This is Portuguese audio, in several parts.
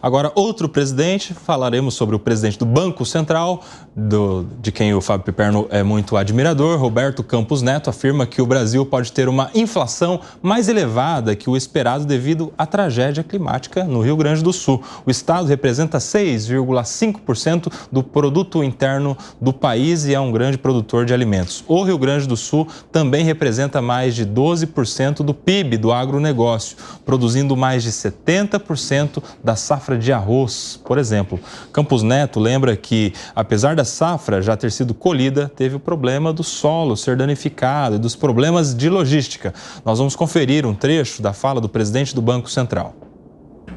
Agora, outro presidente, falaremos sobre o presidente do Banco Central, de quem o Fábio Piperno é muito admirador. Roberto Campos Neto afirma que o Brasil pode ter uma inflação mais elevada que o esperado devido à tragédia climática no Rio Grande do Sul. O estado representa 6,5% do produto interno do país e é um grande produtor de alimentos. O Rio Grande do Sul também representa mais de 12% do PIB do agronegócio, produzindo mais de 70% da safra de arroz, por exemplo. Campos Neto lembra que, apesar da safra já ter sido colhida, teve o problema do solo ser danificado e dos problemas de logística. Nós vamos conferir um trecho da fala do presidente do Banco Central.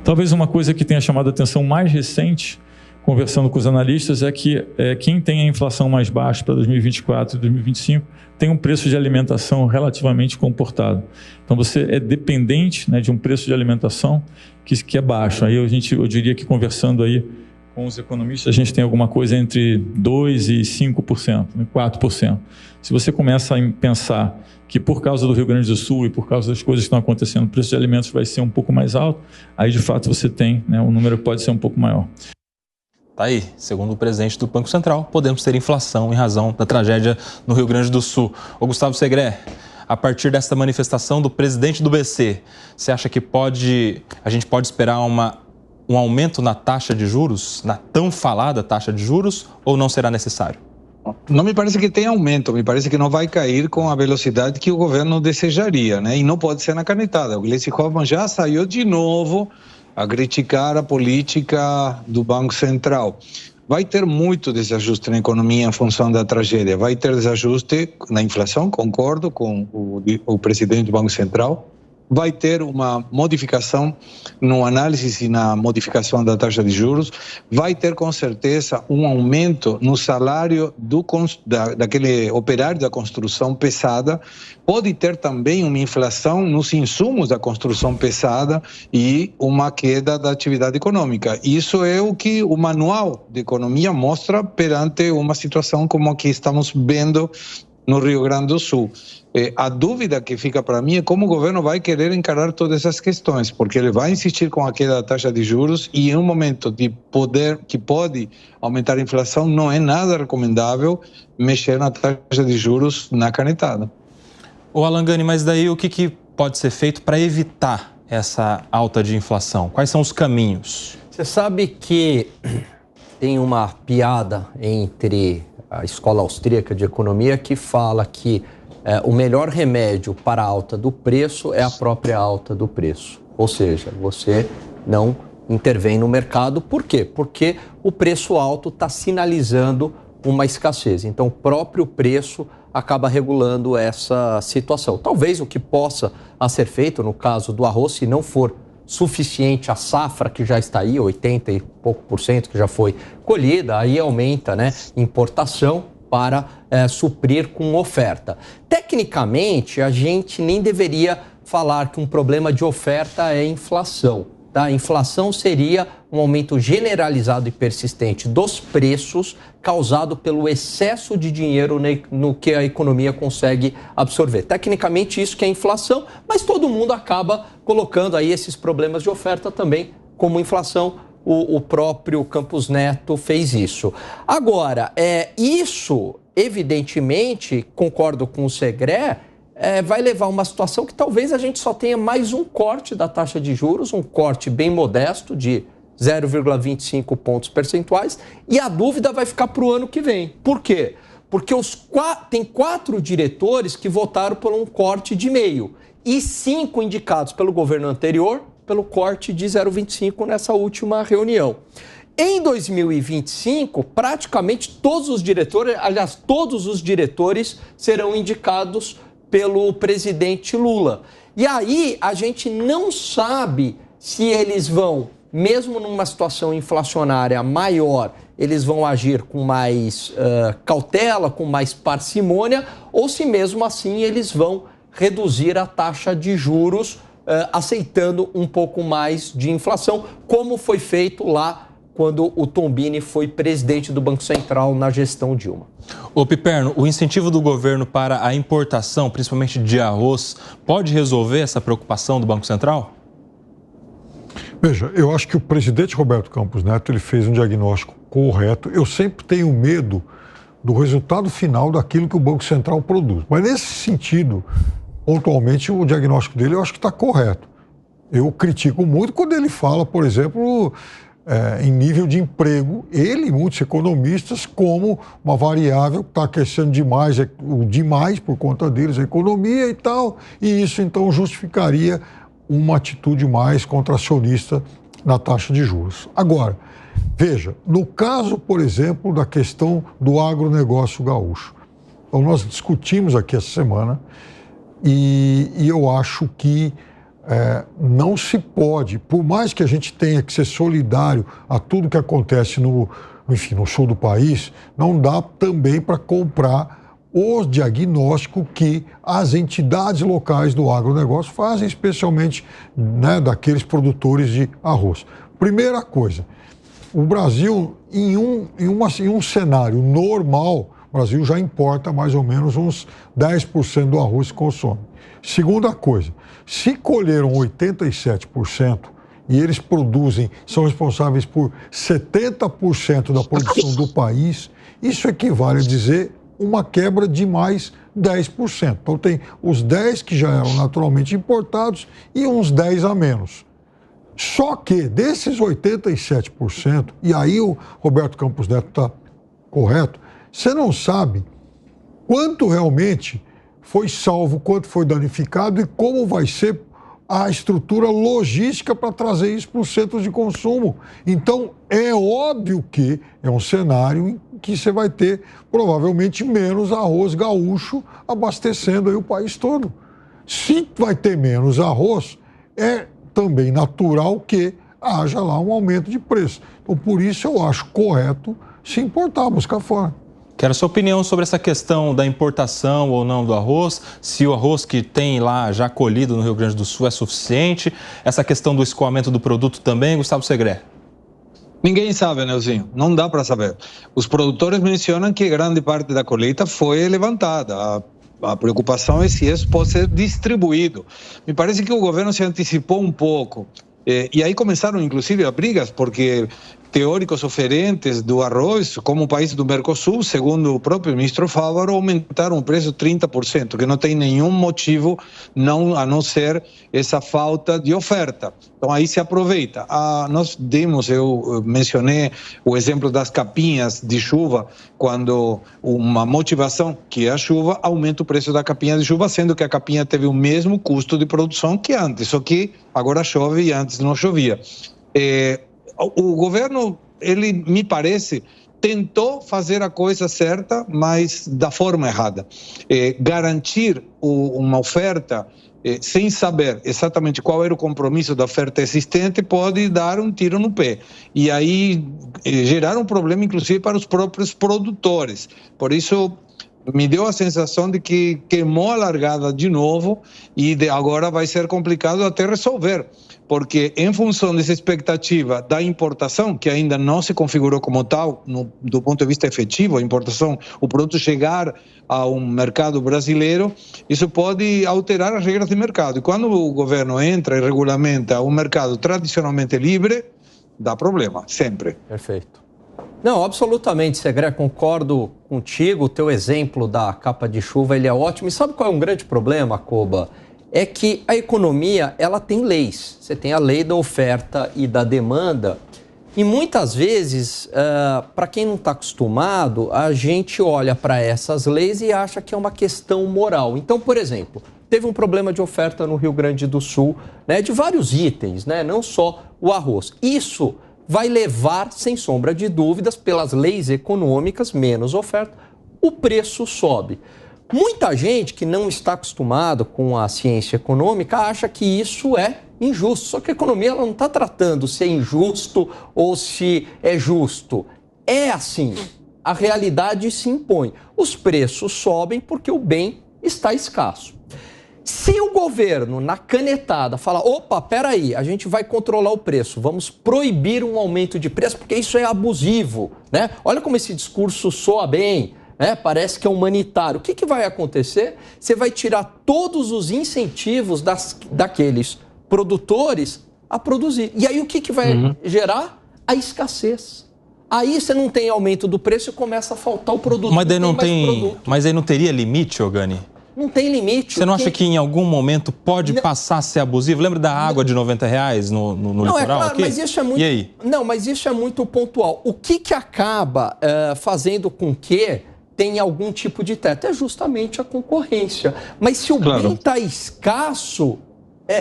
Talvez uma coisa que tenha chamado a atenção mais recente, conversando com os analistas, é que quem tem a inflação mais baixa para 2024 e 2025 tem um preço de alimentação relativamente comportado. Então você é dependente, né, de um preço de alimentação que é baixo. Aí eu diria que, conversando aí com os economistas, a gente tem alguma coisa entre 2% e 5%, 4%. Se você começa a pensar que, por causa do Rio Grande do Sul e por causa das coisas que estão acontecendo, o preço de alimentos vai ser um pouco mais alto, aí de fato você tem, né, um número que pode ser um pouco maior. Tá aí, segundo o presidente do Banco Central, podemos ter inflação em razão da tragédia no Rio Grande do Sul. Ô Gustavo Segré, a partir dessa manifestação do presidente do BC, você acha que a gente pode esperar um aumento na taxa de juros, na tão falada taxa de juros, ou não será necessário? Não me parece que tenha aumento, me parece que não vai cair com a velocidade que o governo desejaria, né? E não pode ser na canetada. O Gleisi Hoffmann já saiu de novo a criticar a política do Banco Central. Vai ter muito desajuste na economia em função da tragédia. Vai ter desajuste na inflação, concordo com o presidente do Banco Central. Vai ter uma modificação no análise e na modificação da taxa de juros. Vai ter, com certeza, um aumento no salário daquele operário da construção pesada. Pode ter também uma inflação nos insumos da construção pesada e uma queda da atividade econômica. Isso é o que o manual de economia mostra perante uma situação como a que estamos vendo no Rio Grande do Sul. A dúvida que fica para mim é como o governo vai querer encarar todas essas questões, porque ele vai insistir com a queda da taxa de juros e em um momento de poder que pode aumentar a inflação, não é nada recomendável mexer na taxa de juros na canetada. Ô Alan Gani, mas daí o que pode ser feito para evitar essa alta de inflação? Quais são os caminhos? Você sabe que tem uma piada entre a escola austríaca de economia que fala que o melhor remédio para a alta do preço é a própria alta do preço. Ou seja, você não intervém no mercado. Por quê? Porque o preço alto está sinalizando uma escassez. Então, o próprio preço acaba regulando essa situação. Talvez o que possa ser feito, no caso do arroz, se não for suficiente a safra que já está aí, 80 e pouco por cento que já foi colhida, aí aumenta, né, importação para suprir com oferta. Tecnicamente, a gente nem deveria falar que um problema de oferta é inflação. Tá? Inflação seria um aumento generalizado e persistente dos preços causado pelo excesso de dinheiro no que a economia consegue absorver. Tecnicamente, isso que é inflação, mas todo mundo acaba colocando aí esses problemas de oferta também como inflação. O próprio Campos Neto fez isso. Agora, isso, evidentemente, concordo com o Segré, vai levar a uma situação que talvez a gente só tenha mais um corte da taxa de juros, um corte bem modesto de 0,25 pontos percentuais, e a dúvida vai ficar para o ano que vem. Por quê? Porque tem 4 diretores que votaram por um corte de meio e 5 indicados pelo governo anterior pelo corte de 0,25 nessa última reunião. Em 2025, praticamente todos os diretores serão indicados pelo presidente Lula. E aí a gente não sabe se eles vão, mesmo numa situação inflacionária maior, eles vão agir com mais cautela, com mais parcimônia, ou se mesmo assim eles vão reduzir a taxa de juros, aceitando um pouco mais de inflação, como foi feito lá quando o Tombini foi presidente do Banco Central na gestão Dilma. Ô Piperno, o incentivo do governo para a importação, principalmente de arroz, pode resolver essa preocupação do Banco Central? Veja, eu acho que o presidente Roberto Campos Neto ele fez um diagnóstico correto. Eu sempre tenho medo do resultado final daquilo que o Banco Central produz. Mas nesse sentido, pontualmente, o diagnóstico dele eu acho que está correto. Eu critico muito quando ele fala, por exemplo, em nível de emprego, ele e muitos economistas, como uma variável que está aquecendo demais por conta deles, a economia e tal, e isso então justificaria uma atitude mais contracionista na taxa de juros. Agora, veja, no caso, por exemplo, da questão do agronegócio gaúcho, então nós discutimos aqui essa semana e eu acho que não se pode, por mais que a gente tenha que ser solidário a tudo que acontece no sul do país, não dá também para comprar o diagnóstico que as entidades locais do agronegócio fazem, especialmente daqueles produtores de arroz. Primeira coisa, o Brasil, em um cenário normal, o Brasil já importa mais ou menos uns 10% do arroz que consome. Segunda coisa, se colheram 87% e eles são responsáveis por 70% da produção do país, isso equivale a dizer uma quebra de mais 10%. Então tem os 10% que já eram naturalmente importados e uns 10% a menos. Só que desses 87%, e aí o Roberto Campos Neto está correto, você não sabe quanto realmente foi salvo, quanto foi danificado e como vai ser a estrutura logística para trazer isso para os centros de consumo. Então, é óbvio que é um cenário em que você vai ter provavelmente menos arroz gaúcho abastecendo aí o país todo. Se vai ter menos arroz, é também natural que haja lá um aumento de preço. Então, por isso eu acho correto se importar, buscar fora. Quero a sua opinião sobre essa questão da importação ou não do arroz, se o arroz que tem lá já colhido no Rio Grande do Sul é suficiente, essa questão do escoamento do produto também, Gustavo Segré. Ninguém sabe, Nelsinho, não dá para saber. Os produtores mencionam que grande parte da colheita foi levantada. A preocupação é se isso pode ser distribuído. Me parece que o governo se antecipou um pouco. E aí começaram, inclusive, as brigas, porque teóricos oferentes do arroz, como o país do Mercosul, segundo o próprio ministro Fávaro, aumentaram o preço 30%, que não tem nenhum motivo a não ser essa falta de oferta. Então aí se aproveita. Eu mencionei o exemplo das capinhas de chuva, quando uma motivação, que é a chuva, aumenta o preço da capinha de chuva, sendo que a capinha teve o mesmo custo de produção que antes, só que agora chove e antes não chovia. O governo, ele me parece, tentou fazer a coisa certa, mas da forma errada. Garantir uma oferta sem saber exatamente qual era o compromisso da oferta existente pode dar um tiro no pé. E aí gerar um problema, inclusive, para os próprios produtores. Por isso, me deu a sensação de que queimou a largada de novo e agora vai ser complicado até resolver. Porque em função dessa expectativa da importação, que ainda não se configurou como tal, do ponto de vista efetivo, a importação, o produto chegar a um mercado brasileiro, isso pode alterar as regras de mercado. E quando o governo entra e regulamenta um mercado tradicionalmente livre, dá problema, sempre. Perfeito. Não, absolutamente, Segré, concordo contigo. O teu exemplo da capa de chuva, ele é ótimo. E sabe qual é um grande problema, Koba? É que a economia, ela tem leis. Você tem a lei da oferta e da demanda. E muitas vezes, para quem não está acostumado, a gente olha para essas leis e acha que é uma questão moral. Então, por exemplo, teve um problema de oferta no Rio Grande do Sul, né, de vários itens, né, não só o arroz. Isso vai levar, sem sombra de dúvidas, pelas leis econômicas, menos oferta, o preço sobe. Muita gente que não está acostumado com a ciência econômica acha que isso é injusto. Só que a economia ela não está tratando se é injusto ou se é justo. É assim, a realidade se impõe. Os preços sobem porque o bem está escasso. Se o governo, na canetada, fala, opa, peraí, a gente vai controlar o preço, vamos proibir um aumento de preço, porque isso é abusivo, né? Olha como esse discurso soa bem, né? Parece que é humanitário. O que vai acontecer? Você vai tirar todos os incentivos daqueles produtores a produzir. E aí o que vai gerar? A escassez. Aí você não tem aumento do preço e começa a faltar o produto. Mas aí não teria limite, Gani? Não tem limite. Você não acha que em algum momento pode passar a ser abusivo? Lembra da água de R$90 no litoral? É claro, aqui? Mas isso é muito... E aí? Não, mas isso é muito pontual. O que acaba fazendo com que tenha algum tipo de teto? É justamente a concorrência. Mas se o bem está escasso,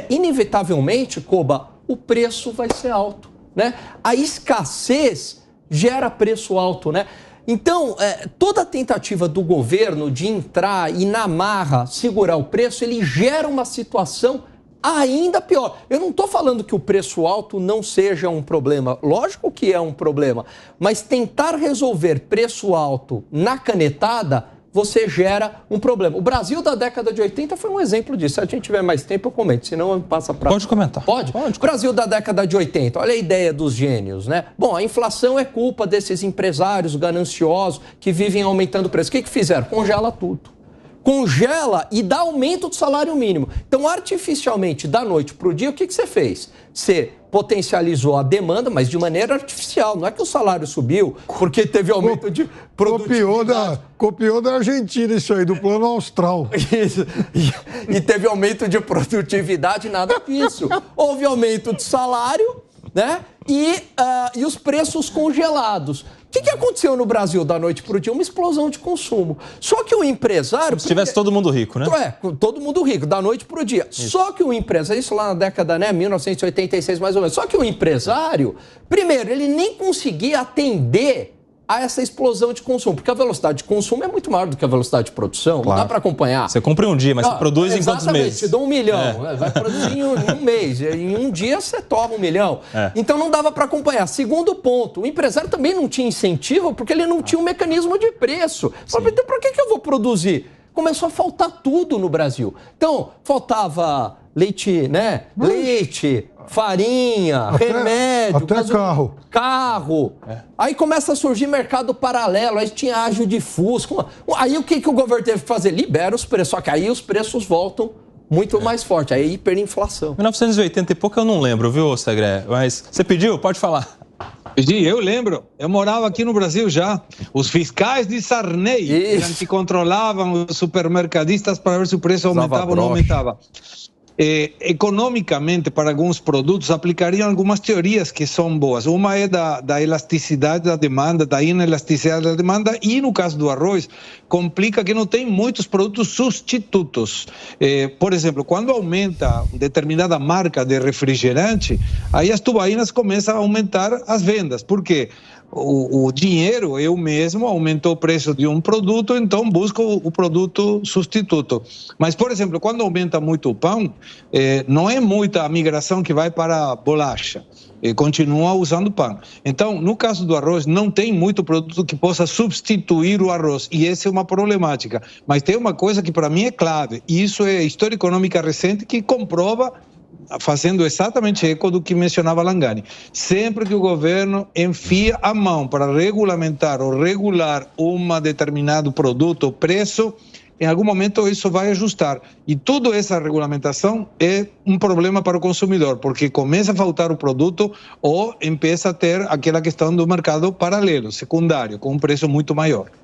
inevitavelmente, Koba, o preço vai ser alto, né? A escassez gera preço alto, né? Então, toda a tentativa do governo de entrar e na marra segurar o preço, ele gera uma situação ainda pior. Eu não estou falando que o preço alto não seja um problema. Lógico que é um problema. Mas tentar resolver preço alto na canetada, você gera um problema. O Brasil da década de 80 foi um exemplo disso. Se a gente tiver mais tempo, eu comento. Senão, passa para... Pode comentar. Pode? Brasil da década de 80. Olha a ideia dos gênios, né? Bom, a inflação é culpa desses empresários gananciosos que vivem aumentando o preço. O que fizeram? Congela tudo. Congela e dá aumento do salário mínimo. Então, artificialmente, da noite para o dia, o que você fez? Você potencializou a demanda, mas de maneira artificial. Não é que o salário subiu porque teve aumento de produtividade. Copiou da Argentina isso aí, do plano austral. Isso. E teve aumento de produtividade, nada disso. Houve aumento de salário, né? E os preços congelados. O que aconteceu no Brasil da noite para o dia? Uma explosão de consumo. Só que o empresário... Se tivesse todo mundo rico, né? Todo mundo rico, da noite para o dia. Isso. Só que o empresário, isso lá na década, 1986 mais ou menos, só que o empresário, primeiro, ele nem conseguia atender a essa explosão de consumo, porque a velocidade de consumo é muito maior do que a velocidade de produção, não dá para acompanhar. Você compra em um dia, mas você produz em quantos meses? Te dou 1 milhão, vai produzir em um mês, em um dia você torra 1 milhão. Então não dava para acompanhar. Segundo ponto, o empresário também não tinha incentivo, porque ele não tinha um mecanismo de preço. Falei, então para que eu vou produzir? Começou a faltar tudo no Brasil. Então, faltava leite, né? Leite, farinha, remédio. Até carro. Aí começa a surgir mercado paralelo, aí tinha ágio de Fusca. Aí o que o governo teve que fazer? Libera os preços, só que aí os preços voltam muito mais forte, aí é hiperinflação. 1980 e pouco eu não lembro, viu, Segré? Mas você pediu? Pode falar. Pedi, eu lembro. Eu morava aqui no Brasil já. Os fiscais de Sarney que controlavam os supermercadistas para ver se o preço aumentava ou não aumentava. Economicamente, para alguns produtos, aplicariam algumas teorias que são boas. Uma é da elasticidade da demanda, da inelasticidade da demanda, e no caso do arroz, complica que não tem muitos produtos substitutos. Por exemplo, quando aumenta determinada marca de refrigerante, aí as tubaínas começam a aumentar as vendas. Por quê? O dinheiro, eu mesmo, aumentou o preço de um produto, então busco o produto substituto. Mas, por exemplo, quando aumenta muito o pão, não é muita a migração que vai para a bolacha. Continua usando pão. Então, no caso do arroz, não tem muito produto que possa substituir o arroz. E essa é uma problemática. Mas tem uma coisa que para mim é clave. E isso é história econômica recente que comprova, fazendo exatamente eco do que mencionava Langani. Sempre que o governo enfia a mão para regulamentar ou regular um determinado produto ou preço, em algum momento isso vai ajustar. E toda essa regulamentação é um problema para o consumidor, porque começa a faltar o produto ou empieza a ter aquela questão do mercado paralelo, secundário, com um preço muito maior.